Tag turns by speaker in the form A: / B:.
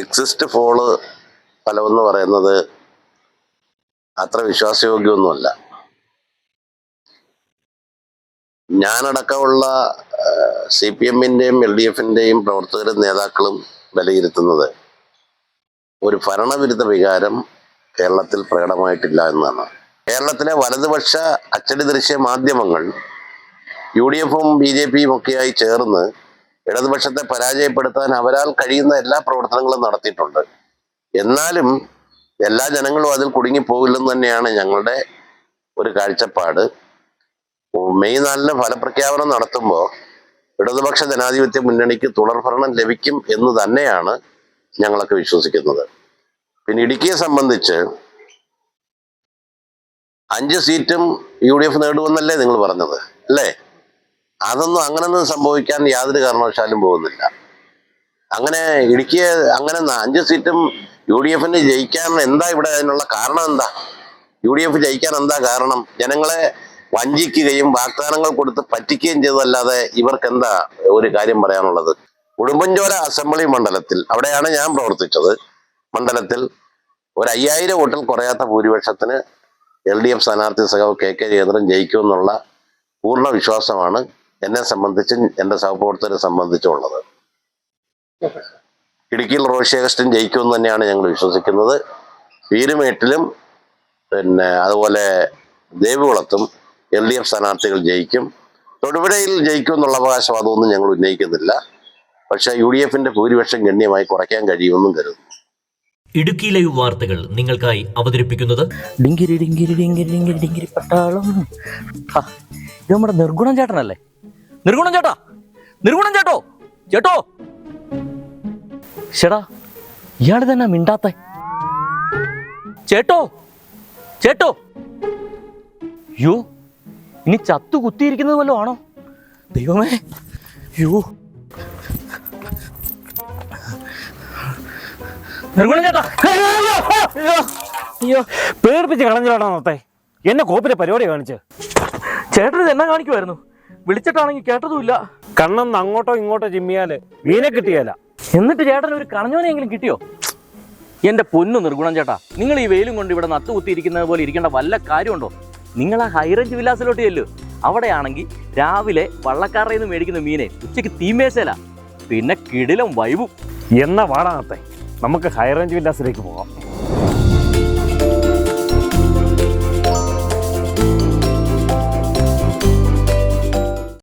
A: Exist Paul ഫലമെന്ന് പറയുന്നത് അത്ര വിശ്വാസയോഗ്യമൊന്നുമല്ല. ഞാനടക്കമുള്ള CPM-ന്റെയും LDF-ന്റെയും പ്രവർത്തകരും നേതാക്കളും വിലയിരുത്തുന്നത് ഒരു ഭരണവിരുദ്ധ വികാരം കേരളത്തിൽ പ്രകടമായിട്ടില്ല എന്നാണ്. കേരളത്തിലെ വലതുപക്ഷ അച്ചടി ദൃശ്യ മാധ്യമങ്ങൾ UDF-ഉം BJP-യും ഒക്കെയായി ചേർന്ന് ഇടതുപക്ഷത്തെ പരാജയപ്പെടുത്താൻ അവരാൽ കഴിയുന്ന എല്ലാ പ്രവർത്തനങ്ങളും നടത്തിയിട്ടുണ്ട്. എന്നാലും എല്ലാ ജനങ്ങളും അതിൽ കുടുങ്ങിപ്പോകില്ലെന്ന് തന്നെയാണ് ഞങ്ങളുടെ ഒരു കാഴ്ചപ്പാട്. മെയ് 4-ന് ഫലപ്രഖ്യാപനം നടത്തുമ്പോൾ ഇടതുപക്ഷ ജനാധിപത്യ മുന്നണിക്ക് തുടർഭരണം ലഭിക്കും എന്ന് തന്നെയാണ് ഞങ്ങളൊക്കെ വിശ്വസിക്കുന്നത്. പിന്നെ ഇടുക്കിയെ സംബന്ധിച്ച് 5 സീറ്റും UDF നേടുമെന്നല്ലേ നിങ്ങൾ പറഞ്ഞത്, അല്ലേ? അങ്ങനൊന്നും സംഭവിക്കാൻ യാതൊരു കാരണവശാലും പോകുന്നില്ല. അങ്ങനെ ഇടുക്കിയെ അങ്ങനെ 5 സീറ്റും UDF-ന് ജയിക്കാൻ എന്താ ഇവിടെ അതിനുള്ള കാരണം എന്താ? UDF ജയിക്കാൻ എന്താ കാരണം? ജനങ്ങളെ വഞ്ചിക്കുകയും വാഗ്ദാനങ്ങൾ കൊടുത്ത് പറ്റിക്കുകയും ചെയ്തതല്ലാതെ ഇവർക്ക് എന്താ ഒരു കാര്യം പറയാനുള്ളത്? ഉടുമ്പൻചോല അസംബ്ലി മണ്ഡലത്തിൽ, അവിടെയാണ് ഞാൻ പ്രവർത്തിച്ചത്, മണ്ഡലത്തിൽ ഒരു 5000 വോട്ടിൽ കുറയാത്ത ഭൂരിപക്ഷത്തിന് LDF സ്ഥാനാർത്ഥി സഖാവ് KK ജയേന്ദ്രൻ ജയിക്കുമെന്നുള്ള പൂർണ്ണ വിശ്വാസമാണ് എന്നെ സംബന്ധിച്ചും എൻ്റെ സഹപ്രവർത്തകരെ സംബന്ധിച്ചുള്ളത്. ഇടുക്കിയിൽ റോഷി അഗസ്റ്റിൻ ജയിക്കുമെന്ന് തന്നെയാണ് ഞങ്ങൾ വിശ്വസിക്കുന്നത്. പീരുമേട്ടിലും പിന്നെ അതുപോലെ ദേവികുളത്തും LDF സ്ഥാനാർത്ഥികൾ ജയിക്കും. തൊടുപുഴയിൽ ജയിക്കും എന്നുള്ള അവകാശവാദമൊന്നും ഞങ്ങൾ ഉന്നയിക്കുന്നില്ല. പക്ഷേ UDF-ന്റെ ഭൂരിപക്ഷം ഗണ്യമായി കുറയ്ക്കാൻ കഴിയുമെന്നും കരുതുന്നു.
B: ഇടുക്കി ലൈവ് വാർത്തകൾ നിങ്ങൾക്കായി അവതരിപ്പിക്കുന്നത്
C: ഡിങ്കിരി ഡിങ്കിരി ഡിങ്കിരി ഡിങ്കിരി ഡിങ്കിരി പട്ടാളം. ഇത് നമ്മുടെ നിർഗുണം ചേട്ടനല്ലേ? നിർഗുണം ചേട്ടാ, നിർഗുണം ചേട്ടോ, ചേട്ടോ. ചേട്ടാ, ഇയാള് തന്നെ മിണ്ടാത്ത ചേട്ടോ, ചേട്ടോ. യോ, ഇനി ചത്തു കുത്തിയിരിക്കുന്നത് വല്ലതും ആണോ? ദൈവമേ, യോ. നിർഗുണം ചേട്ടാ,
D: അയ്യോ, പേടിപ്പിച്ച് കളഞ്ഞോടാ നോത്തെ. എന്നെ കോപ്പിലെ പരിപാടി കാണിച്ച്
C: ചേട്ടൻ എന്നെ കാണിക്കുമായിരുന്നു. വിളിച്ചിട്ടാണെങ്കിൽ കേട്ടതുമില്ല.
D: കണ്ണെന്ന് അങ്ങോട്ടോ ഇങ്ങോട്ടോ ചിമ്മിയാല് വീനെ കിട്ടിയല്ല.
C: എന്നിട്ട് ചേട്ടൻ ഒരു കണഞ്ഞോനെങ്കിലും കിട്ടിയോ? എന്റെ പൊന്നു നിർഗുണം ചേട്ടാ, നിങ്ങൾ ഈ വെയിലും കൊണ്ട് ഇവിടെ നത്തുകുത്തിയിരിക്കുന്നത് പോലെ ഇരിക്കേണ്ട വല്ല കാര്യമുണ്ടോ? നിങ്ങൾ ആ ഹൈറേഞ്ച് വില്ലാസിലോട്ട് ചെല്ലു. അവിടെയാണെങ്കിൽ രാവിലെ വള്ളക്കാരുടെ നിന്ന് മേടിക്കുന്ന മീനെ ഉച്ചയ്ക്ക് തീമേശല, പിന്നെ കിടിലം വൈബും.
D: എന്നാ വാടാ നോത്തെ, നമുക്ക് ഹൈറേഞ്ച് വില്ലാസിലേക്ക് പോകാം.